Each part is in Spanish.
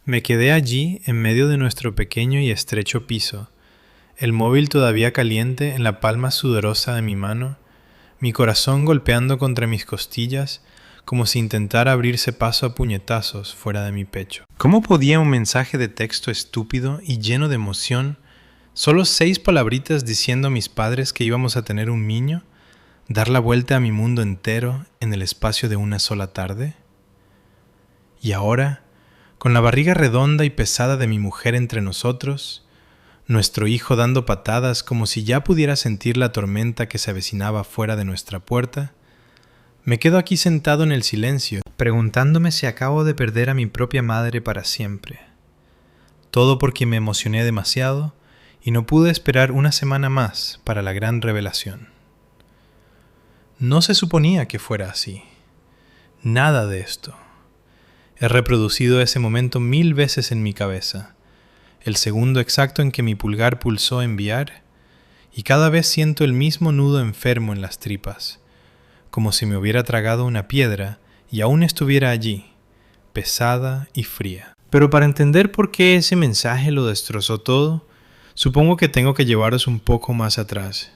Me quedé allí en medio de nuestro pequeño y estrecho piso, el móvil todavía caliente en la palma sudorosa de mi mano, mi corazón golpeando contra mis costillas como si intentara abrirse paso a puñetazos fuera de mi pecho. ¿Cómo podía un mensaje de texto estúpido y lleno de emoción, solo 6 palabritas diciendo a mis padres que íbamos a tener un niño, dar la vuelta a mi mundo entero en el espacio de una sola tarde? Y ahora, con la barriga redonda y pesada de mi mujer entre nosotros, nuestro hijo dando patadas como si ya pudiera sentir la tormenta que se avecinaba fuera de nuestra puerta, me quedo aquí sentado en el silencio, preguntándome si acabo de perder a mi propia madre para siempre. Todo porque me emocioné demasiado y no pude esperar una semana más para la gran revelación. No se suponía que fuera así. Nada de esto. He reproducido ese momento 1000 veces en mi cabeza, el segundo exacto en que mi pulgar pulsó enviar, y cada vez siento el mismo nudo enfermo en las tripas, como si me hubiera tragado una piedra y aún estuviera allí, pesada y fría. Pero para entender por qué ese mensaje lo destrozó todo, supongo que tengo que llevaros un poco más atrás.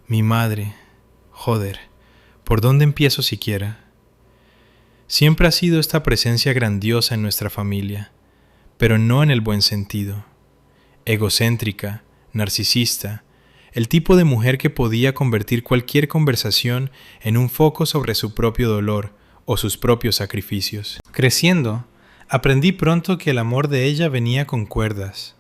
Mi madre, joder, ¿por dónde empiezo siquiera? Siempre ha sido esta presencia grandiosa en nuestra familia, pero no en el buen sentido. Egocéntrica, narcisista, el tipo de mujer que podía convertir cualquier conversación en un foco sobre su propio dolor o sus propios sacrificios. Creciendo, aprendí pronto que el amor de ella venía con cuerdas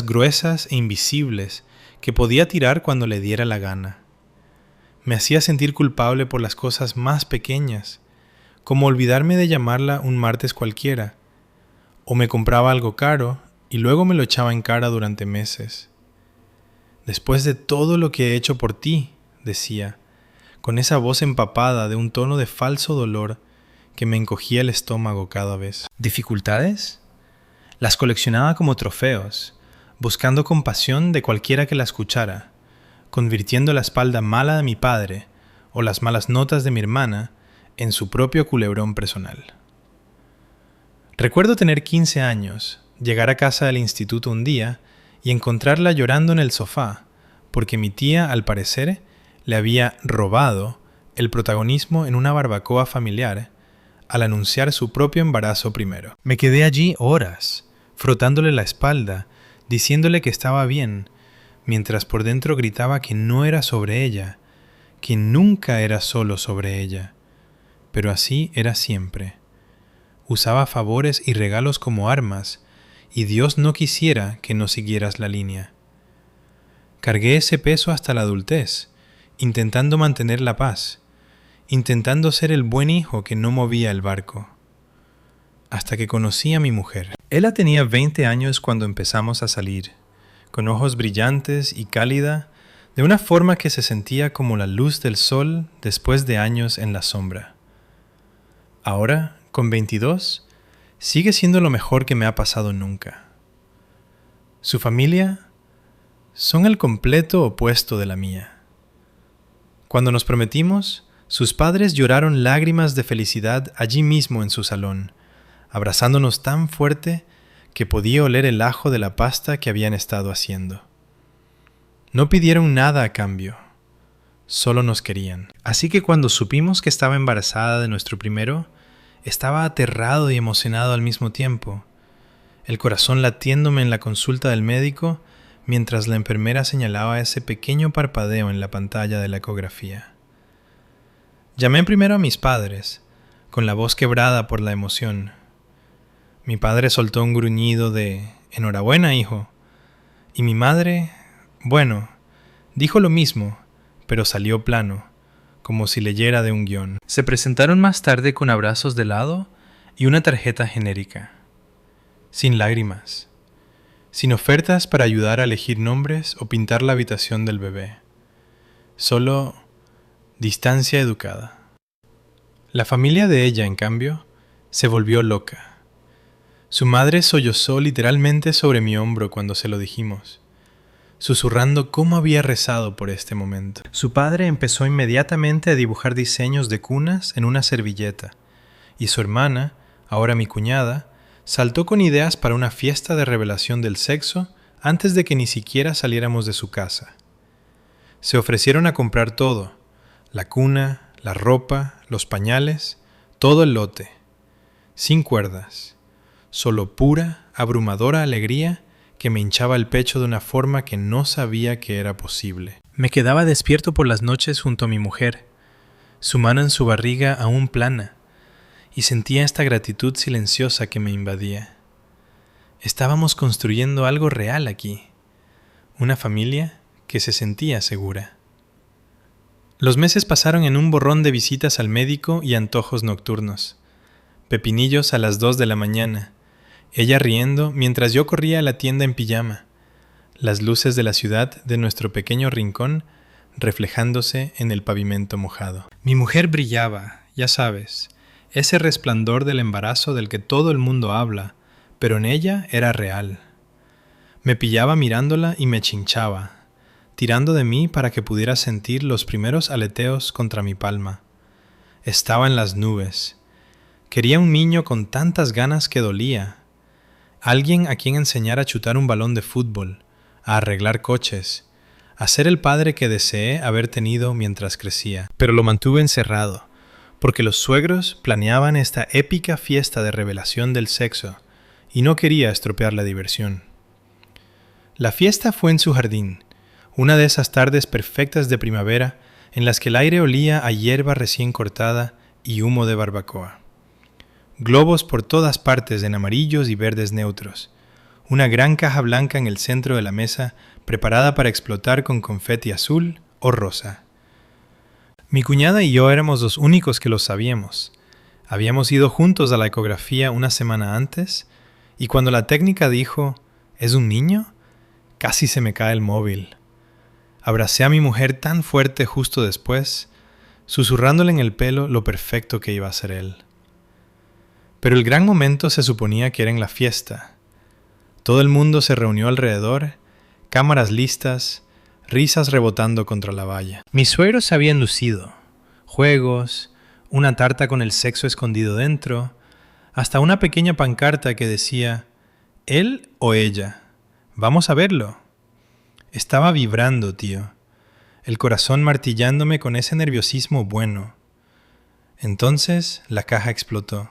gruesas e invisibles que podía tirar cuando le diera la gana. Me hacía sentir culpable por las cosas más pequeñas, como olvidarme de llamarla un martes cualquiera, o me compraba algo caro y luego me lo echaba en cara durante meses. Después de todo lo que he hecho por ti, decía, con esa voz empapada de un tono de falso dolor que me encogía el estómago cada vez. ¿Dificultades? Las coleccionaba como trofeos, buscando compasión de cualquiera que la escuchara, convirtiendo la espalda mala de mi padre o las malas notas de mi hermana en su propio culebrón personal. Recuerdo tener 15 años, llegar a casa del instituto un día y encontrarla llorando en el sofá, porque mi tía, al parecer, le había robado el protagonismo en una barbacoa familiar al anunciar su propio embarazo primero. Me quedé allí horas, frotándole la espalda, diciéndole que estaba bien, mientras por dentro gritaba que no era sobre ella, que nunca era solo sobre ella. Pero así era siempre. Usaba favores y regalos como armas, y Dios no quisiera que no siguieras la línea. Cargué ese peso hasta la adultez, intentando mantener la paz, intentando ser el buen hijo que no movía el barco. Hasta que conocí a mi mujer. Ella tenía 20 años cuando empezamos a salir, con ojos brillantes y cálida, de una forma que se sentía como la luz del sol después de años en la sombra. Ahora, con 22, sigue siendo lo mejor que me ha pasado nunca. Su familia son el completo opuesto de la mía. Cuando nos prometimos, sus padres lloraron lágrimas de felicidad allí mismo en su salón, abrazándonos tan fuerte que podía oler el ajo de la pasta que habían estado haciendo. No pidieron nada a cambio, solo nos querían. Así que cuando supimos que estaba embarazada de nuestro primero, estaba aterrado y emocionado al mismo tiempo, el corazón latiéndome en la consulta del médico mientras la enfermera señalaba ese pequeño parpadeo en la pantalla de la ecografía. Llamé primero a mis padres, con la voz quebrada por la emoción. Mi padre soltó un gruñido de «Enhorabuena, hijo», y mi madre, bueno, dijo lo mismo, pero salió plano, como si leyera de un guión. Se presentaron más tarde con abrazos de lado y una tarjeta genérica, sin lágrimas, sin ofertas para ayudar a elegir nombres o pintar la habitación del bebé. Solo distancia educada. La familia de ella, en cambio, se volvió loca. Su madre sollozó literalmente sobre mi hombro cuando se lo dijimos, susurrando cómo había rezado por este momento. Su padre empezó inmediatamente a dibujar diseños de cunas en una servilleta, y su hermana, ahora mi cuñada, Saltó con ideas para una fiesta de revelación del sexo antes de que ni siquiera saliéramos de su casa. Se ofrecieron a comprar todo: la cuna, la ropa, los pañales, todo el lote, sin cuerdas, solo pura, abrumadora alegría que me hinchaba el pecho de una forma que no sabía que era posible. Me quedaba despierto por las noches junto a mi mujer, su mano en su barriga aún plana, y sentía esta gratitud silenciosa que me invadía. Estábamos construyendo algo real aquí, una familia que se sentía segura. Los meses pasaron en un borrón de visitas al médico y antojos nocturnos. Pepinillos a las 2 de la mañana, ella riendo mientras yo corría a la tienda en pijama, las luces de la ciudad de nuestro pequeño rincón reflejándose en el pavimento mojado. Mi mujer brillaba, ya sabes, ese resplandor del embarazo del que todo el mundo habla, pero en ella era real. Me pillaba mirándola y me chinchaba, tirando de mí para que pudiera sentir los primeros aleteos contra mi palma. Estaba en las nubes. Quería un niño con tantas ganas que dolía. Alguien a quien enseñar a chutar un balón de fútbol, a arreglar coches, a ser el padre que deseé haber tenido mientras crecía. Pero lo mantuve encerrado, porque los suegros planeaban esta épica fiesta de revelación del sexo, y no quería estropear la diversión. La fiesta fue en su jardín, una de esas tardes perfectas de primavera en las que el aire olía a hierba recién cortada y humo de barbacoa. Globos por todas partes en amarillos y verdes neutros, una gran caja blanca en el centro de la mesa preparada para explotar con confeti azul o rosa. Mi cuñada y yo éramos los únicos que lo sabíamos. Habíamos ido juntos a la ecografía una semana antes, y cuando la técnica dijo, ¿es un niño?, casi se me cae el móvil. Abracé a mi mujer tan fuerte justo después, susurrándole en el pelo lo perfecto que iba a ser él. Pero el gran momento se suponía que era en la fiesta. Todo el mundo se reunió alrededor, cámaras listas, risas rebotando contra la valla. Mis suegros se habían lucido. Juegos, una tarta con el sexo escondido dentro, hasta una pequeña pancarta que decía, ¿él o ella? Vamos a verlo. Estaba vibrando, tío, el corazón martillándome con ese nerviosismo bueno. Entonces la caja explotó.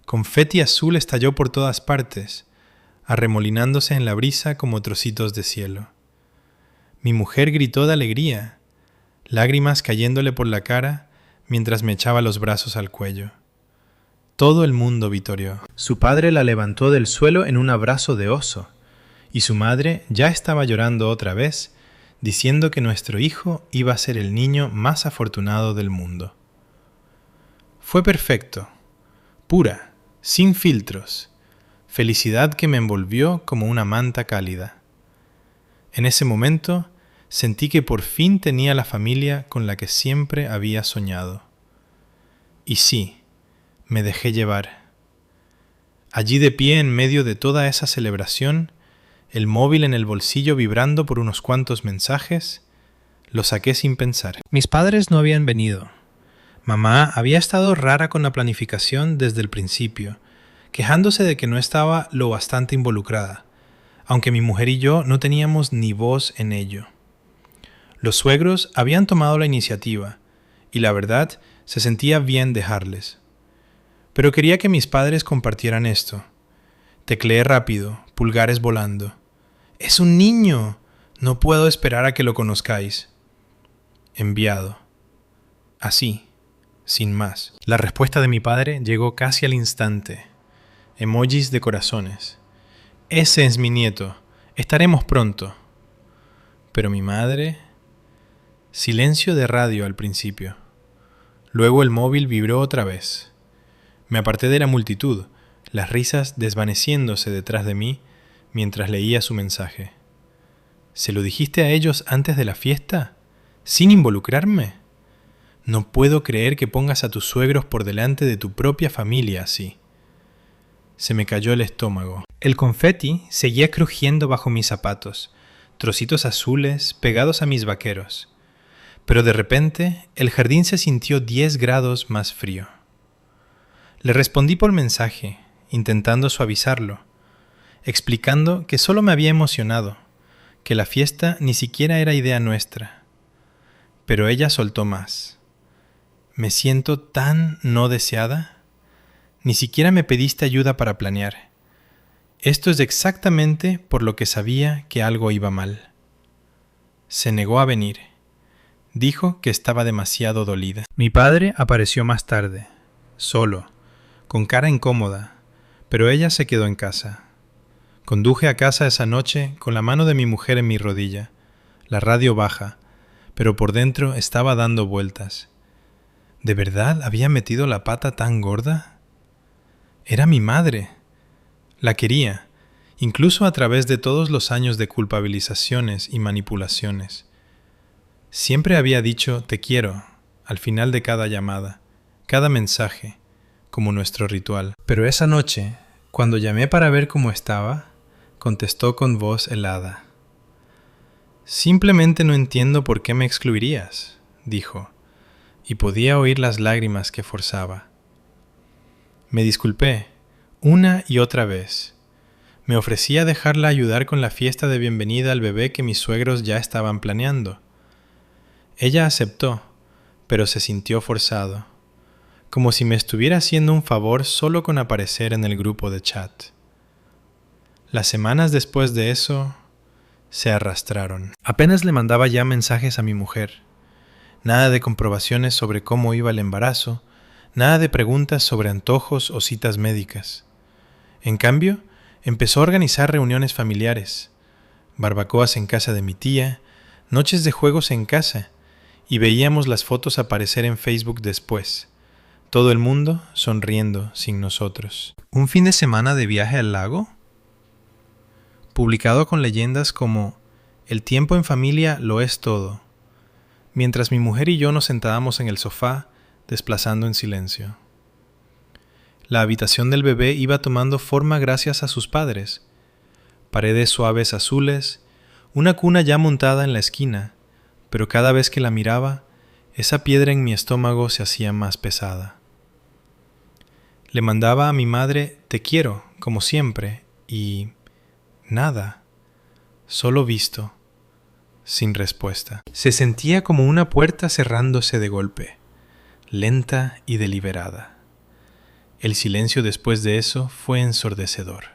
Confeti azul estalló por todas partes, arremolinándose en la brisa como trocitos de cielo. Mi mujer gritó de alegría, lágrimas cayéndole por la cara mientras me echaba los brazos al cuello. Todo el mundo vitoreó. Su padre la levantó del suelo en un abrazo de oso, y su madre ya estaba llorando otra vez, diciendo que nuestro hijo iba a ser el niño más afortunado del mundo. Fue perfecto, pura, sin filtros, felicidad que me envolvió como una manta cálida. En ese momento sentí que por fin tenía la familia con la que siempre había soñado. Y sí, me dejé llevar. Allí de pie en medio de toda esa celebración, el móvil en el bolsillo vibrando por unos cuantos mensajes, lo saqué sin pensar. Mis padres no habían venido. Mamá había estado rara con la planificación desde el principio, quejándose de que no estaba lo bastante involucrada, aunque mi mujer y yo no teníamos ni voz en ello. Los suegros habían tomado la iniciativa, y la verdad, se sentía bien dejarles. Pero quería que mis padres compartieran esto. Tecleé rápido, pulgares volando. ¡Es un niño! No puedo esperar a que lo conozcáis. Enviado. Así, sin más. La respuesta de mi padre llegó casi al instante. Emojis de corazones. Ese es mi nieto. Estaremos pronto. Pero mi madre... Silencio de radio al principio. Luego el móvil vibró otra vez. Me aparté de la multitud, las risas desvaneciéndose detrás de mí mientras leía su mensaje. ¿Se lo dijiste a ellos antes de la fiesta? ¿Sin involucrarme? No puedo creer que pongas a tus suegros por delante de tu propia familia así. Se me cayó el estómago. El confeti seguía crujiendo bajo mis zapatos, trocitos azules pegados a mis vaqueros. Pero de repente el jardín se sintió 10 grados más frío. Le respondí por mensaje intentando suavizarlo, explicando que solo me había emocionado, que la fiesta ni siquiera era idea nuestra. Pero ella soltó más. ¿Me siento tan no deseada? Ni siquiera me pediste ayuda para planear. Esto es exactamente por lo que sabía que algo iba mal. Se negó a venir. Dijo que estaba demasiado dolida. Mi padre apareció más tarde, solo, con cara incómoda, pero ella se quedó en casa. Conduje a casa esa noche con la mano de mi mujer en mi rodilla, la radio baja, pero por dentro estaba dando vueltas. ¿De verdad había metido la pata tan gorda? Era mi madre. La quería, incluso a través de todos los años de culpabilizaciones y manipulaciones. Siempre había dicho te quiero al final de cada llamada, cada mensaje, como nuestro ritual. Pero esa noche, cuando llamé para ver cómo estaba, contestó con voz helada. Simplemente no entiendo por qué me excluirías, dijo, y podía oír las lágrimas que forzaba. Me disculpé, una y otra vez. Me ofrecí a dejarla ayudar con la fiesta de bienvenida al bebé que mis suegros ya estaban planeando. Ella aceptó, pero se sintió forzado, como si me estuviera haciendo un favor solo con aparecer en el grupo de chat. Las semanas después de eso se arrastraron. Apenas le mandaba ya mensajes a mi mujer. Nada de comprobaciones sobre cómo iba el embarazo, nada de preguntas sobre antojos o citas médicas. En cambio, empezó a organizar reuniones familiares, barbacoas en casa de mi tía, noches de juegos en casa, y veíamos las fotos aparecer en Facebook después. Todo el mundo sonriendo sin nosotros. ¿Un fin de semana de viaje al lago? Publicado con leyendas como «El tiempo en familia lo es todo», mientras mi mujer y yo nos sentábamos en el sofá, desplazando en silencio. La habitación del bebé iba tomando forma gracias a sus padres. Paredes suaves azules, una cuna ya montada en la esquina, pero cada vez que la miraba, esa piedra en mi estómago se hacía más pesada. Le mandaba a mi madre «te quiero», como siempre, y nada, solo visto, sin respuesta. Se sentía como una puerta cerrándose de golpe, lenta y deliberada. El silencio después de eso fue ensordecedor,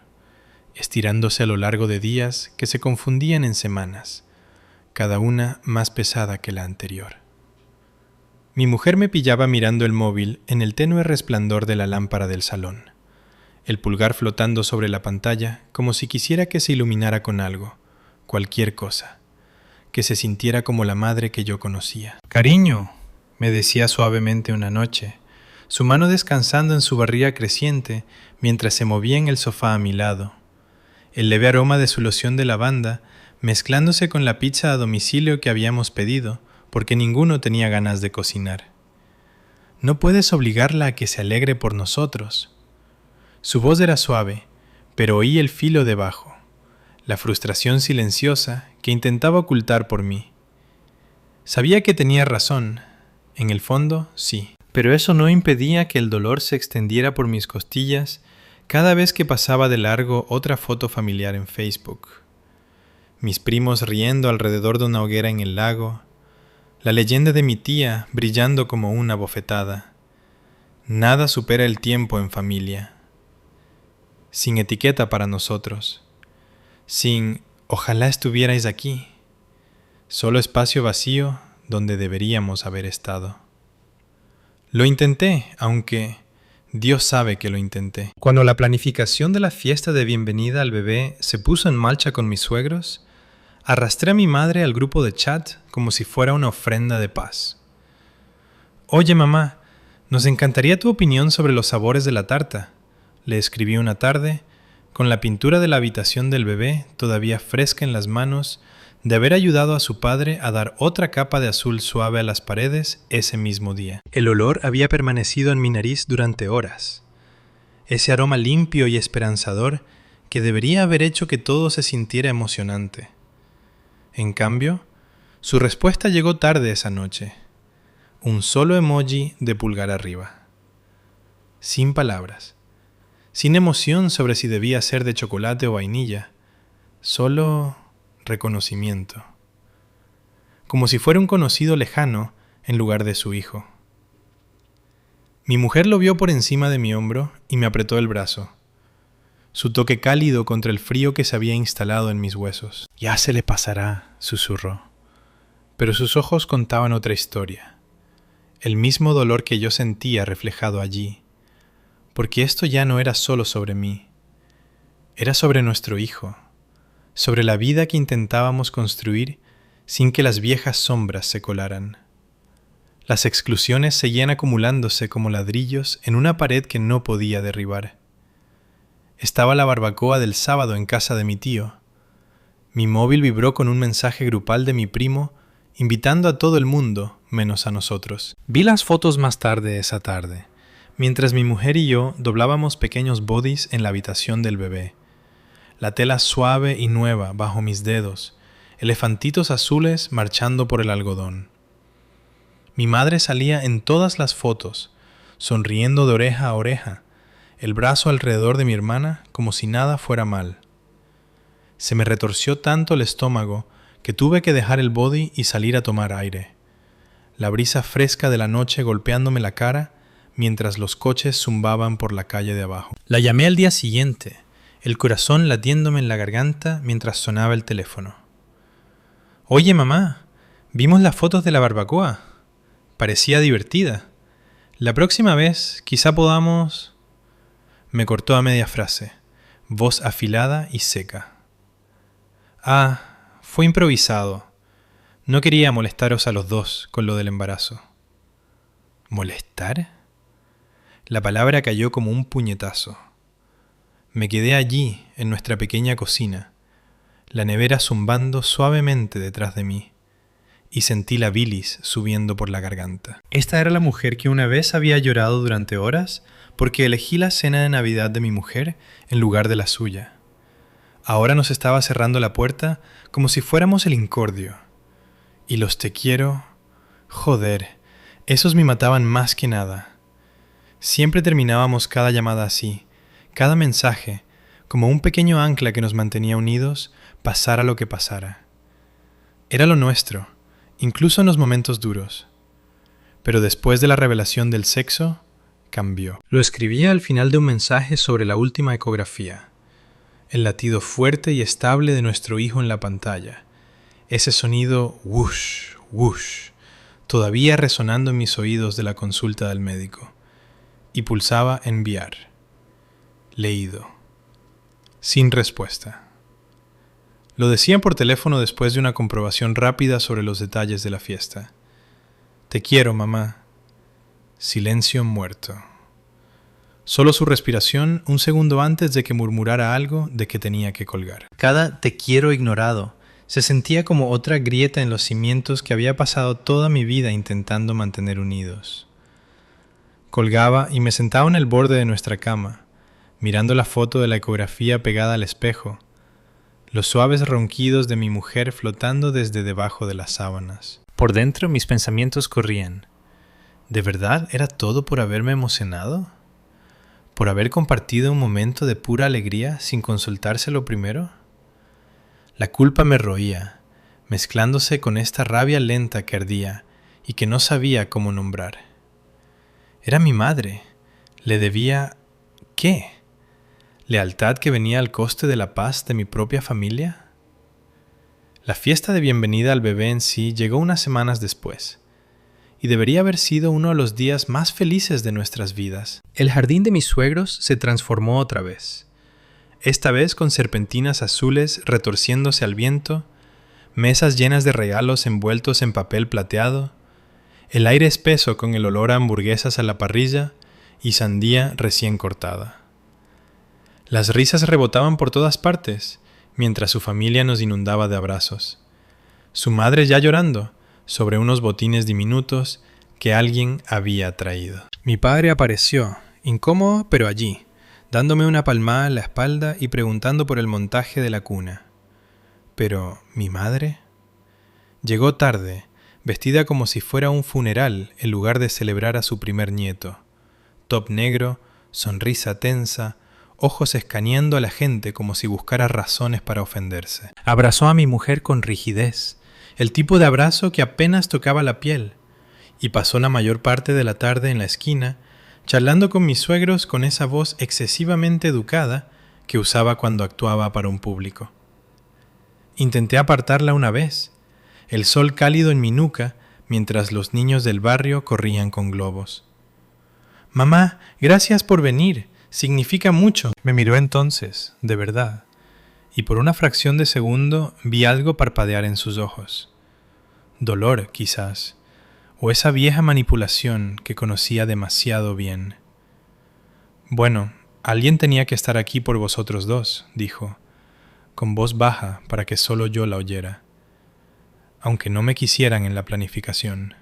estirándose a lo largo de días que se confundían en semanas, cada una más pesada que la anterior. Mi mujer me pillaba mirando el móvil en el tenue resplandor de la lámpara del salón, el pulgar flotando sobre la pantalla como si quisiera que se iluminara con algo, cualquier cosa, que se sintiera como la madre que yo conocía. «Cariño», me decía suavemente una noche, su mano descansando en su barriga creciente mientras se movía en el sofá a mi lado. El leve aroma de su loción de lavanda mezclándose con la pizza a domicilio que habíamos pedido, porque ninguno tenía ganas de cocinar. No puedes obligarla a que se alegre por nosotros. Su voz era suave, pero oí el filo debajo, la frustración silenciosa que intentaba ocultar por mí. Sabía que tenía razón, en el fondo sí, pero eso no impedía que el dolor se extendiera por mis costillas cada vez que pasaba de largo otra foto familiar en Facebook. Mis primos riendo alrededor de una hoguera en el lago, la leyenda de mi tía brillando como una bofetada. Nada supera el tiempo en familia. Sin etiqueta para nosotros. Sin «ojalá estuvierais aquí». Solo espacio vacío donde deberíamos haber estado. Lo intenté, aunque Dios sabe que lo intenté. Cuando la planificación de la fiesta de bienvenida al bebé se puso en marcha con mis suegros, arrastré a mi madre al grupo de chat como si fuera una ofrenda de paz. «Oye, mamá, nos encantaría tu opinión sobre los sabores de la tarta», le escribí una tarde, con la pintura de la habitación del bebé todavía fresca en las manos de haber ayudado a su padre a dar otra capa de azul suave a las paredes ese mismo día. El olor había permanecido en mi nariz durante horas. Ese aroma limpio y esperanzador que debería haber hecho que todo se sintiera emocionante. En cambio, su respuesta llegó tarde esa noche. Un solo emoji de pulgar arriba. Sin palabras. sin emoción sobre si debía ser de chocolate o vainilla, solo reconocimiento, como si fuera un conocido lejano en lugar de su hijo. Mi mujer lo vio por encima de mi hombro y me apretó el brazo, su toque cálido contra el frío que se había instalado en mis huesos. «Ya se le pasará», susurró. Pero sus ojos contaban otra historia, el mismo dolor que yo sentía reflejado allí, porque esto ya no era solo sobre mí, era sobre nuestro hijo, sobre la vida que intentábamos construir sin que las viejas sombras se colaran. Las exclusiones seguían acumulándose como ladrillos en una pared que no podía derribar. Estaba la barbacoa del sábado en casa de mi tío. Mi móvil vibró con un mensaje grupal de mi primo invitando a todo el mundo, menos a nosotros. Vi las fotos más tarde esa tarde, mientras mi mujer y yo doblábamos pequeños bodies en la habitación del bebé. La tela suave y nueva bajo mis dedos, elefantitos azules marchando por el algodón. Mi madre salía en todas las fotos, sonriendo de oreja a oreja, el brazo alrededor de mi hermana como si nada fuera mal. Se me retorció tanto el estómago que tuve que dejar el body y salir a tomar aire. La brisa fresca de la noche golpeándome la cara mientras los coches zumbaban por la calle de abajo. La llamé al día siguiente, el corazón latiéndome en la garganta mientras sonaba el teléfono. «Oye, mamá, vimos las fotos de la barbacoa. Parecía divertida. La próxima vez quizá podamos...» Me cortó a media frase, voz afilada y seca. Fue improvisado. No quería molestaros a los dos con lo del embarazo. ¿Molestar? La palabra cayó como un puñetazo. Me quedé allí, en nuestra pequeña cocina, la nevera zumbando suavemente detrás de mí, y sentí la bilis subiendo por la garganta. Esta era la mujer que una vez había llorado durante horas porque elegí la cena de Navidad de mi mujer en lugar de la suya. Ahora nos estaba cerrando la puerta como si fuéramos el incordio. Y los te quiero... Joder, esos me mataban más que nada. Siempre terminábamos cada llamada así, cada mensaje, como un pequeño ancla que nos mantenía unidos, pasara lo que pasara. Era lo nuestro, incluso en los momentos duros. Pero después de la revelación del sexo, cambió. Lo escribía al final de un mensaje sobre la última ecografía. El latido fuerte y estable de nuestro hijo en la pantalla. Ese sonido whoosh, whoosh, todavía resonando en mis oídos de la consulta del médico. Y pulsaba enviar. Leído. Sin respuesta. Lo decía por teléfono después de una comprobación rápida sobre los detalles de la fiesta. Te quiero, mamá. Silencio muerto. Solo su respiración un segundo antes de que murmurara algo de que tenía que colgar. Cada te quiero ignorado se sentía como otra grieta en los cimientos que había pasado toda mi vida intentando mantener unidos. Colgaba y me sentaba en el borde de nuestra cama, mirando la foto de la ecografía pegada al espejo, los suaves ronquidos de mi mujer flotando desde debajo de las sábanas. Por dentro mis pensamientos corrían. ¿De verdad era todo por haberme emocionado? ¿Por haber compartido un momento de pura alegría sin consultárselo primero? La culpa me roía, mezclándose con esta rabia lenta que ardía y que no sabía cómo nombrar. Era mi madre. ¿Le debía qué? ¿Lealtad que venía al coste de la paz de mi propia familia? La fiesta de bienvenida al bebé en sí llegó unas semanas después, y debería haber sido uno de los días más felices de nuestras vidas. El jardín de mis suegros se transformó otra vez, esta vez con serpentinas azules retorciéndose al viento, mesas llenas de regalos envueltos en papel plateado, el aire espeso con el olor a hamburguesas a la parrilla y sandía recién cortada. Las risas rebotaban por todas partes, mientras su familia nos inundaba de abrazos. Su madre ya llorando, sobre unos botines diminutos que alguien había traído. Mi padre apareció, incómodo pero allí, dándome una palmada en la espalda y preguntando por el montaje de la cuna. Pero, ¿mi madre? Llegó tarde, vestida como si fuera un funeral en lugar de celebrar a su primer nieto. Top negro, sonrisa tensa, ojos escaneando a la gente como si buscara razones para ofenderse. Abrazó a mi mujer con rigidez, el tipo de abrazo que apenas tocaba la piel, y pasó la mayor parte de la tarde en la esquina, charlando con mis suegros con esa voz excesivamente educada que usaba cuando actuaba para un público. Intenté apartarla una vez, el sol cálido en mi nuca, mientras los niños del barrio corrían con globos. «Mamá, gracias por venir, significa mucho». Me miró entonces, de verdad, y por una fracción de segundo vi algo parpadear en sus ojos. Dolor, quizás, o esa vieja manipulación que conocía demasiado bien. «Bueno, alguien tenía que estar aquí por vosotros dos», dijo, con voz baja para que solo yo la oyera, aunque no me quisieran en la planificación.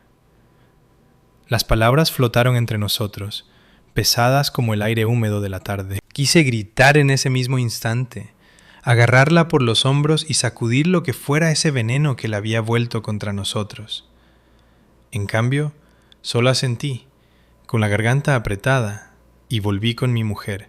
Las palabras flotaron entre nosotros, pesadas como el aire húmedo de la tarde. Quise gritar en ese mismo instante, agarrarla por los hombros y sacudir lo que fuera ese veneno que la había vuelto contra nosotros. En cambio, solo asentí, con la garganta apretada, y volví con mi mujer,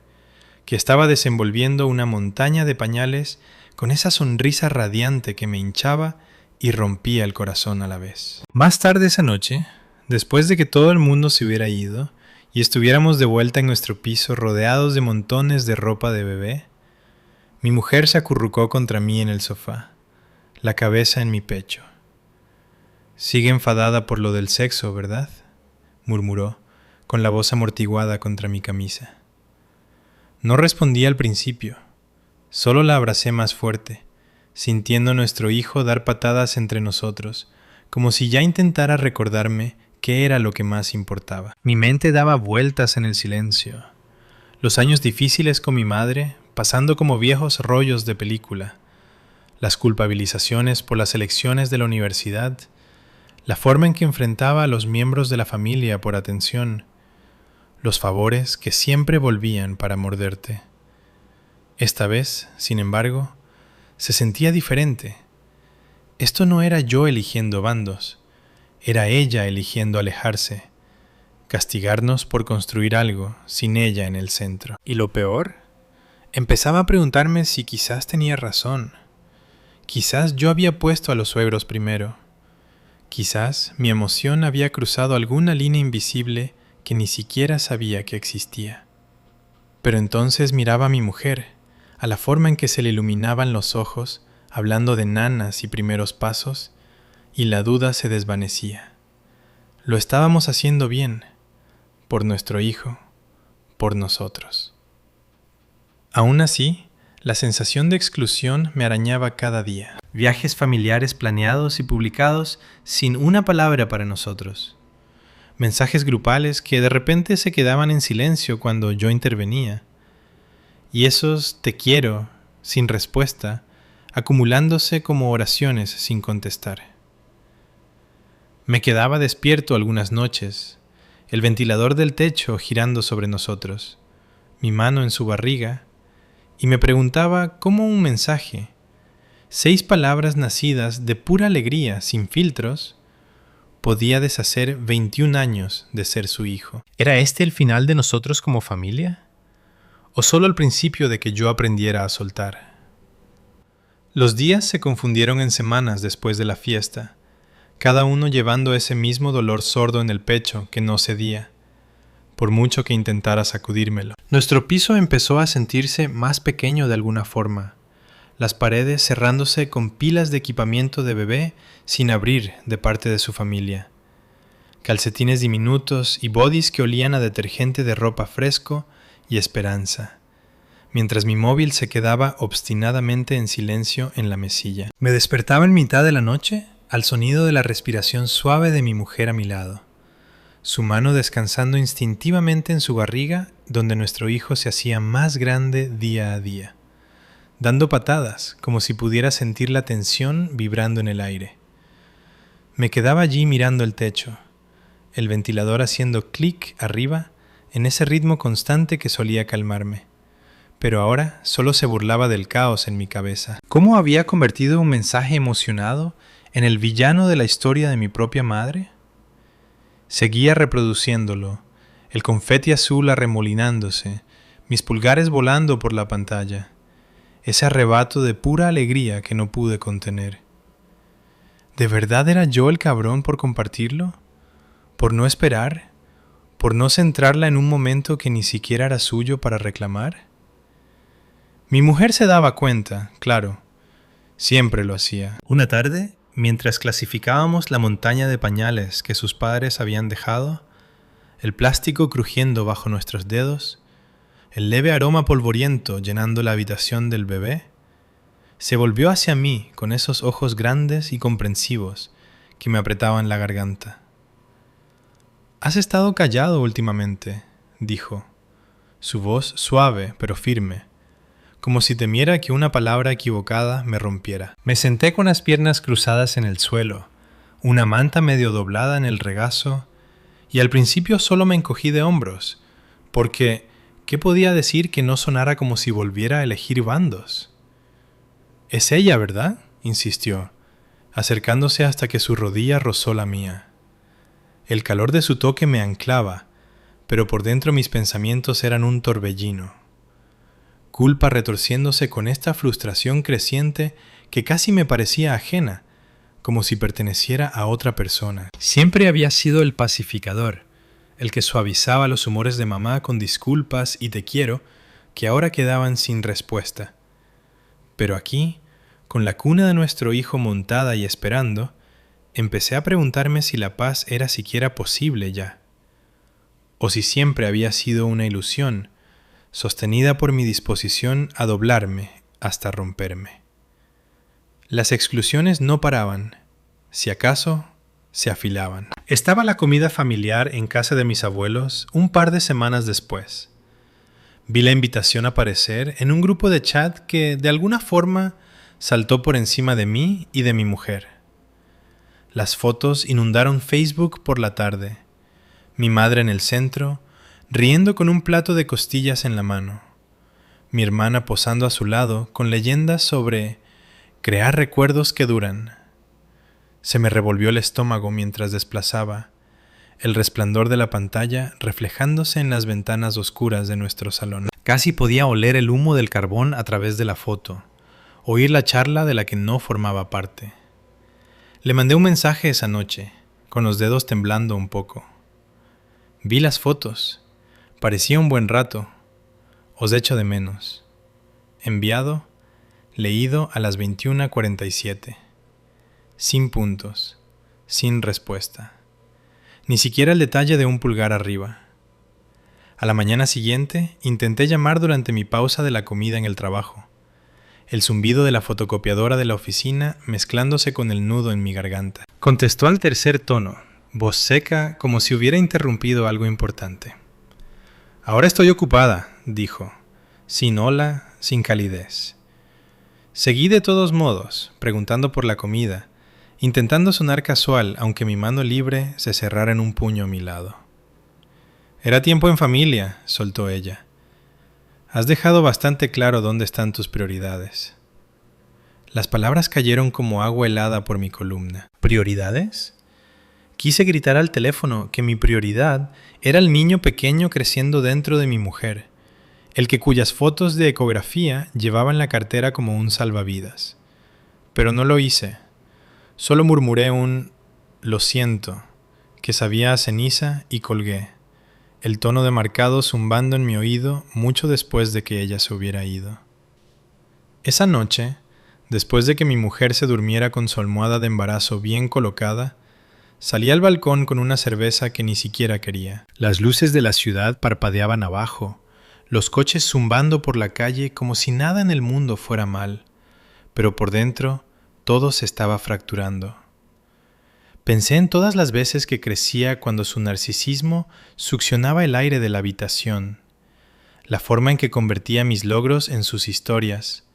que estaba desenvolviendo una montaña de pañales con esa sonrisa radiante que me hinchaba y rompía el corazón a la vez. Más tarde esa noche, después de que todo el mundo se hubiera ido y estuviéramos de vuelta en nuestro piso rodeados de montones de ropa de bebé, mi mujer se acurrucó contra mí en el sofá, la cabeza en mi pecho. «Sigue enfadada por lo del sexo, ¿verdad?», murmuró, con la voz amortiguada contra mi camisa. No respondí al principio, solo la abracé más fuerte, sintiendo a nuestro hijo dar patadas entre nosotros, como si ya intentara recordarme qué era lo que más importaba. Mi mente daba vueltas en el silencio. Los años difíciles con mi madre, pasando como viejos rollos de película, las culpabilizaciones por las elecciones de la universidad, la forma en que enfrentaba a los miembros de la familia por atención, los favores que siempre volvían para morderte. Esta vez, sin embargo, se sentía diferente. Esto no era yo eligiendo bandos, era ella eligiendo alejarse, castigarnos por construir algo sin ella en el centro. ¿Y lo peor? Empezaba a preguntarme si quizás tenía razón. Quizás yo había puesto a los suegros primero. Quizás mi emoción había cruzado alguna línea invisible que ni siquiera sabía que existía. Pero entonces miraba a mi mujer, a la forma en que se le iluminaban los ojos, hablando de nanas y primeros pasos, y la duda se desvanecía. Lo estábamos haciendo bien, por nuestro hijo, por nosotros. Aún así, la sensación de exclusión me arañaba cada día. Viajes familiares planeados y publicados sin una palabra para nosotros. Mensajes grupales que de repente se quedaban en silencio cuando yo intervenía. Y esos «te quiero» sin respuesta, acumulándose como oraciones sin contestar. Me quedaba despierto algunas noches, el ventilador del techo girando sobre nosotros, mi mano en su barriga, y me preguntaba cómo un mensaje, 6 palabras nacidas de pura alegría, sin filtros, podía deshacer 21 años de ser su hijo. ¿Era este el final de nosotros como familia? ¿O solo el principio de que yo aprendiera a soltar? Los días se confundieron en semanas después de la fiesta, cada uno llevando ese mismo dolor sordo en el pecho que no cedía, por mucho que intentara sacudírmelo. Nuestro piso empezó a sentirse más pequeño de alguna forma, las paredes cerrándose con pilas de equipamiento de bebé sin abrir de parte de su familia. Calcetines diminutos y bodys que olían a detergente de ropa fresco y esperanza, mientras mi móvil se quedaba obstinadamente en silencio en la mesilla. Me despertaba en mitad de la noche al sonido de la respiración suave de mi mujer a mi lado, su mano descansando instintivamente en su barriga donde nuestro hijo se hacía más grande día a día, dando patadas como si pudiera sentir la tensión vibrando en el aire. Me quedaba allí mirando el techo, el ventilador haciendo clic arriba en ese ritmo constante que solía calmarme, pero ahora solo se burlaba del caos en mi cabeza. ¿Cómo había convertido un mensaje emocionado en el villano de la historia de mi propia madre? Seguía reproduciéndolo, el confeti azul arremolinándose, mis pulgares volando por la pantalla, ese arrebato de pura alegría que no pude contener. ¿De verdad era yo el cabrón por compartirlo? ¿Por no esperar? ¿Por no centrarla en un momento que ni siquiera era suyo para reclamar? Mi mujer se daba cuenta, claro. Siempre lo hacía. Una tarde, mientras clasificábamos la montaña de pañales que sus padres habían dejado, el plástico crujiendo bajo nuestros dedos, el leve aroma polvoriento llenando la habitación del bebé, se volvió hacia mí con esos ojos grandes y comprensivos que me apretaban la garganta. «Has estado callado últimamente», dijo, su voz suave pero firme, como si temiera que una palabra equivocada me rompiera. Me senté con las piernas cruzadas en el suelo, una manta medio doblada en el regazo, y al principio solo me encogí de hombros, porque ¿qué podía decir que no sonara como si volviera a elegir bandos? «Es ella, ¿verdad?», insistió, acercándose hasta que su rodilla rozó la mía. El calor de su toque me anclaba, pero por dentro mis pensamientos eran un torbellino. Culpa retorciéndose con esta frustración creciente que casi me parecía ajena, como si perteneciera a otra persona. Siempre había sido el pacificador, el que suavizaba los humores de mamá con disculpas y te quiero, que ahora quedaban sin respuesta. Pero aquí, con la cuna de nuestro hijo montada y esperando, empecé a preguntarme si la paz era siquiera posible ya, o si siempre había sido una ilusión, sostenida por mi disposición a doblarme hasta romperme. Las exclusiones no paraban, si acaso se afilaban. Estaba la comida familiar en casa de mis abuelos un par de semanas después. Vi la invitación aparecer en un grupo de chat que, de alguna forma, saltó por encima de mí y de mi mujer. Las fotos inundaron Facebook por la tarde. Mi madre en el centro, riendo con un plato de costillas en la mano. Mi hermana posando a su lado con leyendas sobre crear recuerdos que duran. Se me revolvió el estómago mientras desplazaba, el resplandor de la pantalla reflejándose en las ventanas oscuras de nuestro salón. Casi podía oler el humo del carbón a través de la foto, oír la charla de la que no formaba parte. Le mandé un mensaje esa noche, con los dedos temblando un poco. Vi las fotos. Parecía un buen rato. Os echo de menos. Enviado, leído a las 21:47. Sin puntos, sin respuesta. Ni siquiera el detalle de un pulgar arriba. A la mañana siguiente, intenté llamar durante mi pausa de la comida en el trabajo. El zumbido de la fotocopiadora de la oficina mezclándose con el nudo en mi garganta. Contestó al tercer tono, voz seca como si hubiera interrumpido algo importante. «Ahora estoy ocupada», dijo, sin hola, sin calidez. Seguí de todos modos, preguntando por la comida, intentando sonar casual, aunque mi mano libre se cerrara en un puño a mi lado. «Era tiempo en familia», soltó ella. «Has dejado bastante claro dónde están tus prioridades». Las palabras cayeron como agua helada por mi columna. ¿Prioridades? Quise gritar al teléfono que mi prioridad era el niño pequeño creciendo dentro de mi mujer, el que cuyas fotos de ecografía llevaba en la cartera como un salvavidas. Pero no lo hice. Solo murmuré un «lo siento», que sabía a ceniza y colgué, el tono de marcado zumbando en mi oído mucho después de que ella se hubiera ido. Esa noche, después de que mi mujer se durmiera con su almohada de embarazo bien colocada, salí al balcón con una cerveza que ni siquiera quería. Las luces de la ciudad parpadeaban abajo, los coches zumbando por la calle como si nada en el mundo fuera mal, pero por dentro todo se estaba fracturando. Pensé en todas las veces que crecía cuando su narcisismo succionaba el aire de la habitación, la forma en que convertía mis logros en sus historias,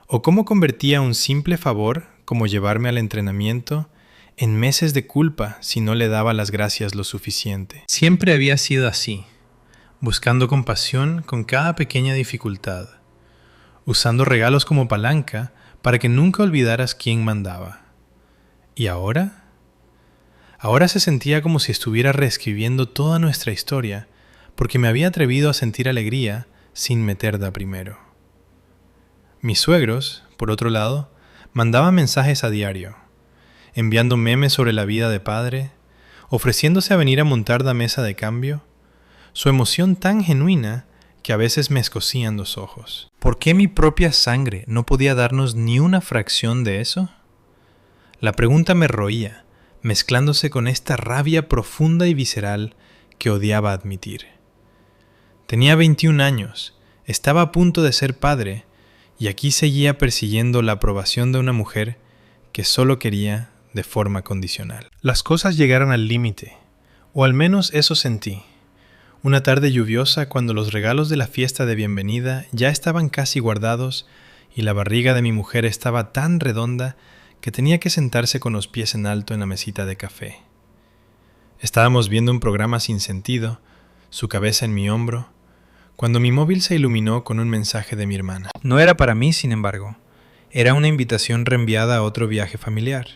o cómo convertía un simple favor, como llevarme al entrenamiento, en meses de culpa si no le daba las gracias lo suficiente. Siempre había sido así, buscando compasión con cada pequeña dificultad, usando regalos como palanca para que nunca olvidaras quién mandaba. ¿Y ahora? Ahora se sentía como si estuviera reescribiendo toda nuestra historia, porque me había atrevido a sentir alegría sin meter de a primero. Mis suegros, por otro lado, mandaban mensajes a diario, enviando memes sobre la vida de padre, ofreciéndose a venir a montar la mesa de cambio, su emoción tan genuina que a veces me escocían los ojos. ¿Por qué mi propia sangre no podía darnos ni una fracción de eso? La pregunta me roía, mezclándose con esta rabia profunda y visceral que odiaba admitir. Tenía 21 años, estaba a punto de ser padre, y aquí seguía persiguiendo la aprobación de una mujer que solo quería de forma condicional. Las cosas llegaron al límite, o al menos eso sentí. Una tarde lluviosa, cuando los regalos de la fiesta de bienvenida ya estaban casi guardados y la barriga de mi mujer estaba tan redonda que tenía que sentarse con los pies en alto en la mesita de café. Estábamos viendo un programa sin sentido, su cabeza en mi hombro, cuando mi móvil se iluminó con un mensaje de mi hermana. No era para mí, sin embargo. Era una invitación reenviada a otro viaje familiar.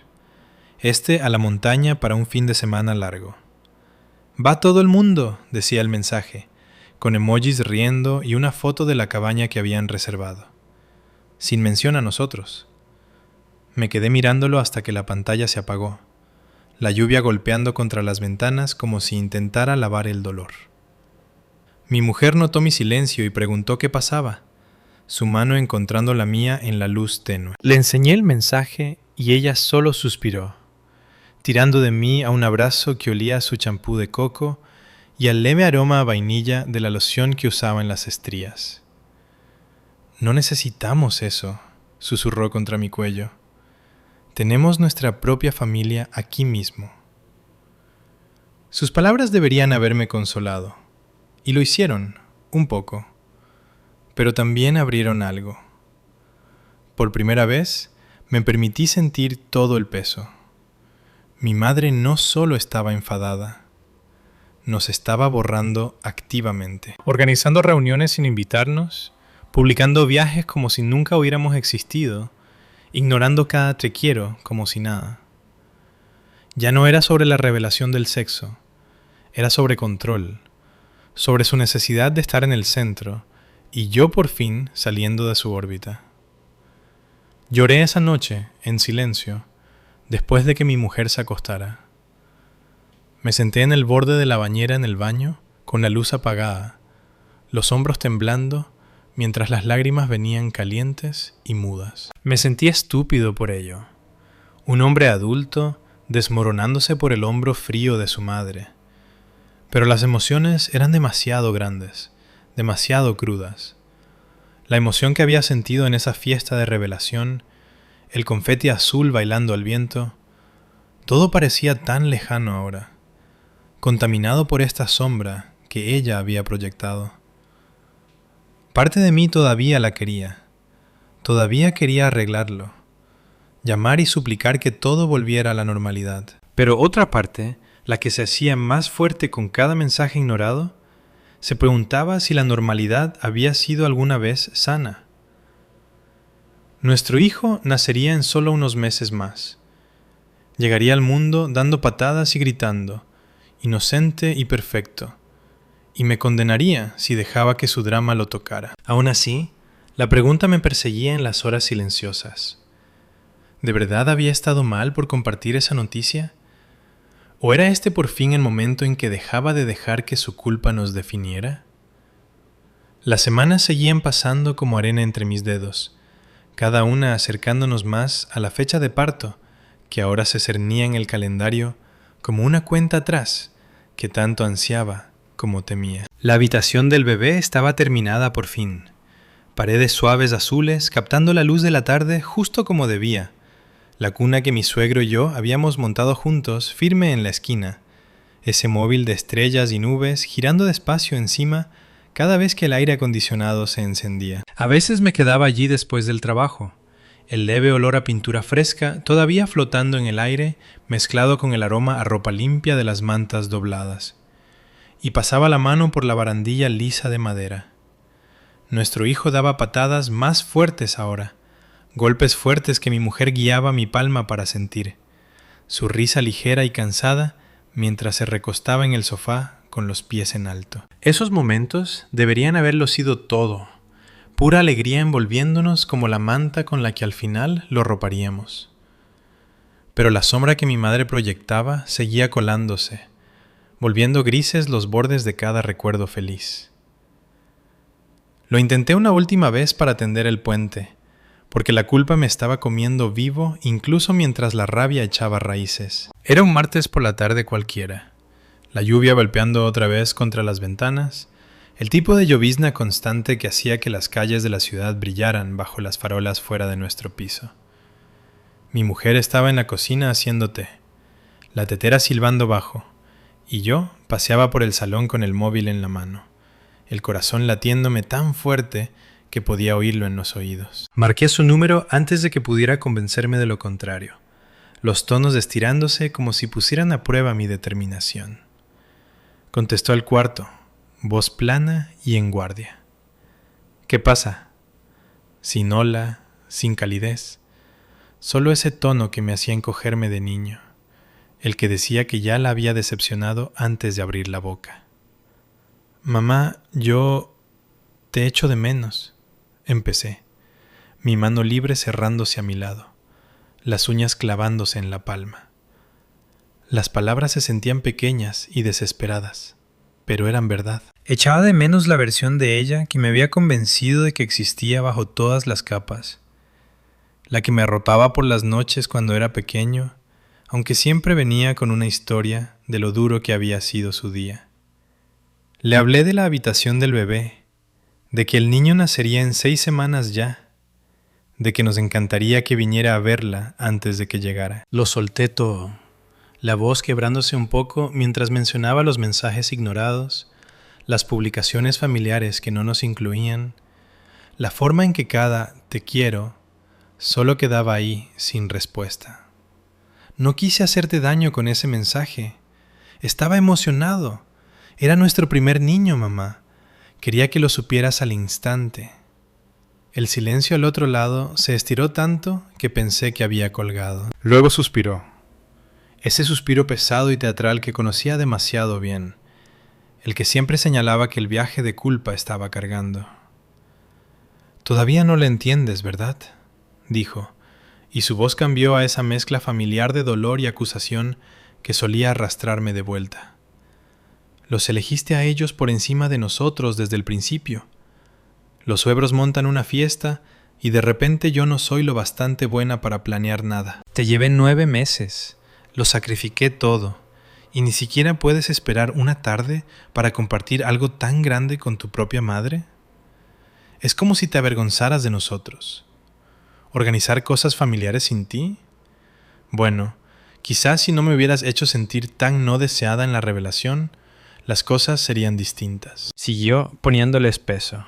A la montaña para un fin de semana largo. «Va todo el mundo», decía el mensaje, con emojis riendo y una foto de la cabaña que habían reservado. Sin mención a nosotros. Me quedé mirándolo hasta que la pantalla se apagó, la lluvia golpeando contra las ventanas como si intentara lavar el dolor. Mi mujer notó mi silencio y preguntó qué pasaba, su mano encontrando la mía en la luz tenue. Le enseñé el mensaje y ella solo suspiró, tirando de mí a un abrazo que olía a su champú de coco y al leve aroma a vainilla de la loción que usaba en las estrías. «No necesitamos eso», susurró contra mi cuello. «Tenemos nuestra propia familia aquí mismo». Sus palabras deberían haberme consolado, y lo hicieron, un poco, pero también abrieron algo. Por primera vez, me permití sentir todo el peso. Mi madre no solo estaba enfadada, nos estaba borrando activamente. Organizando reuniones sin invitarnos, publicando viajes como si nunca hubiéramos existido, ignorando cada te quiero como si nada. Ya no era sobre la revelación del sexo, era sobre control, sobre su necesidad de estar en el centro, y yo por fin saliendo de su órbita. Lloré esa noche, en silencio, después de que mi mujer se acostara. Me senté en el borde de la bañera en el baño, con la luz apagada, los hombros temblando, mientras las lágrimas venían calientes y mudas. Me sentí estúpido por ello. Un hombre adulto, desmoronándose por el hombro frío de su madre. Pero las emociones eran demasiado grandes, demasiado crudas. La emoción que había sentido en esa fiesta de revelación, el confeti azul bailando al viento, todo parecía tan lejano ahora, contaminado por esta sombra que ella había proyectado. Parte de mí todavía la quería, todavía quería arreglarlo, llamar y suplicar que todo volviera a la normalidad. Pero otra parte, la que se hacía más fuerte con cada mensaje ignorado, se preguntaba si la normalidad había sido alguna vez sana. Nuestro hijo nacería en solo unos meses más. Llegaría al mundo dando patadas y gritando, inocente y perfecto, y me condenaría si dejaba que su drama lo tocara. Aún así, la pregunta me perseguía en las horas silenciosas. ¿De verdad había estado mal por compartir esa noticia? ¿O era este por fin el momento en que dejaba de dejar que su culpa nos definiera? Las semanas seguían pasando como arena entre mis dedos, cada una acercándonos más a la fecha de parto, que ahora se cernía en el calendario como una cuenta atrás que tanto ansiaba como temía. La habitación del bebé estaba terminada por fin. Paredes suaves azules captando la luz de la tarde justo como debía. La cuna que mi suegro y yo habíamos montado juntos firme en la esquina. Ese móvil de estrellas y nubes girando despacio encima cada vez que el aire acondicionado se encendía. A veces me quedaba allí después del trabajo, el leve olor a pintura fresca todavía flotando en el aire mezclado con el aroma a ropa limpia de las mantas dobladas. Y pasaba la mano por la barandilla lisa de madera. Nuestro hijo daba patadas más fuertes ahora, golpes fuertes que mi mujer guiaba mi palma para sentir, su risa ligera y cansada mientras se recostaba en el sofá con los pies en alto. Esos momentos deberían haberlo sido todo, pura alegría envolviéndonos como la manta con la que al final lo roparíamos. Pero la sombra que mi madre proyectaba seguía colándose, volviendo grises los bordes de cada recuerdo feliz. Lo intenté una última vez para tender el puente, porque la culpa me estaba comiendo vivo incluso mientras la rabia echaba raíces. Era un martes por la tarde cualquiera, la lluvia golpeando otra vez contra las ventanas, el tipo de llovizna constante que hacía que las calles de la ciudad brillaran bajo las farolas fuera de nuestro piso. Mi mujer estaba en la cocina haciendo té, la tetera silbando bajo, y yo paseaba por el salón con el móvil en la mano, el corazón latiéndome tan fuerte que podía oírlo en los oídos. Marqué su número antes de que pudiera convencerme de lo contrario, los tonos estirándose como si pusieran a prueba mi determinación. Contestó el cuarto, voz plana y en guardia. ¿Qué pasa? Sin hola, sin calidez. Solo ese tono que me hacía encogerme de niño, el que decía que ya la había decepcionado antes de abrir la boca. Mamá, yo te echo de menos, empecé, mi mano libre cerrándose a mi lado, las uñas clavándose en la palma. Las palabras se sentían pequeñas y desesperadas, pero eran verdad. Echaba de menos la versión de ella que me había convencido de que existía bajo todas las capas, la que me arropaba por las noches cuando era pequeño, aunque siempre venía con una historia de lo duro que había sido su día. Le hablé de la habitación del bebé, de que el niño nacería en 6 semanas ya, de que nos encantaría que viniera a verla antes de que llegara. Lo solté todo, la voz quebrándose un poco mientras mencionaba los mensajes ignorados, las publicaciones familiares que no nos incluían, la forma en que cada «te quiero» solo quedaba ahí sin respuesta. No quise hacerte daño con ese mensaje. Estaba emocionado. Era nuestro primer niño, mamá. Quería que lo supieras al instante. El silencio al otro lado se estiró tanto que pensé que había colgado. Luego suspiró. Ese suspiro pesado y teatral que conocía demasiado bien. El que siempre señalaba que el viaje de culpa estaba cargando. Todavía no lo entiendes, ¿verdad?, dijo, y su voz cambió a esa mezcla familiar de dolor y acusación que solía arrastrarme de vuelta. Los elegiste a ellos por encima de nosotros desde el principio. Los suegros montan una fiesta y de repente yo no soy lo bastante buena para planear nada. Te llevé 9 meses, lo sacrifiqué todo, y ni siquiera puedes esperar una tarde para compartir algo tan grande con tu propia madre. Es como si te avergonzaras de nosotros. ¿Organizar cosas familiares sin ti? Bueno, quizás si no me hubieras hecho sentir tan no deseada en la revelación, las cosas serían distintas. Siguió poniéndoles peso.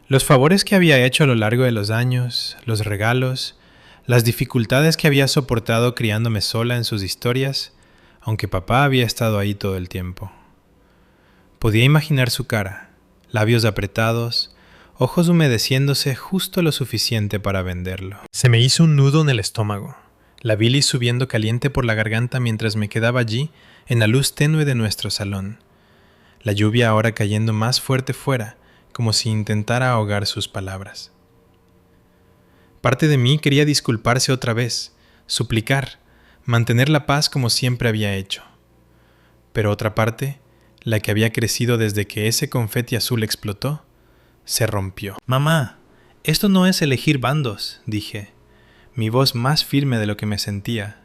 Los favores que había hecho a lo largo de los años, los regalos, las dificultades que había soportado criándome sola en sus historias, aunque papá había estado ahí todo el tiempo. Podía imaginar su cara, labios apretados, ojos humedeciéndose justo lo suficiente para venderlo. Se me hizo un nudo en el estómago, la bilis subiendo caliente por la garganta mientras me quedaba allí en la luz tenue de nuestro salón, la lluvia ahora cayendo más fuerte fuera, como si intentara ahogar sus palabras. Parte de mí quería disculparse otra vez, suplicar, mantener la paz como siempre había hecho. Pero otra parte, la que había crecido desde que ese confeti azul explotó, se rompió. «Mamá, esto no es elegir bandos», dije, mi voz más firme de lo que me sentía,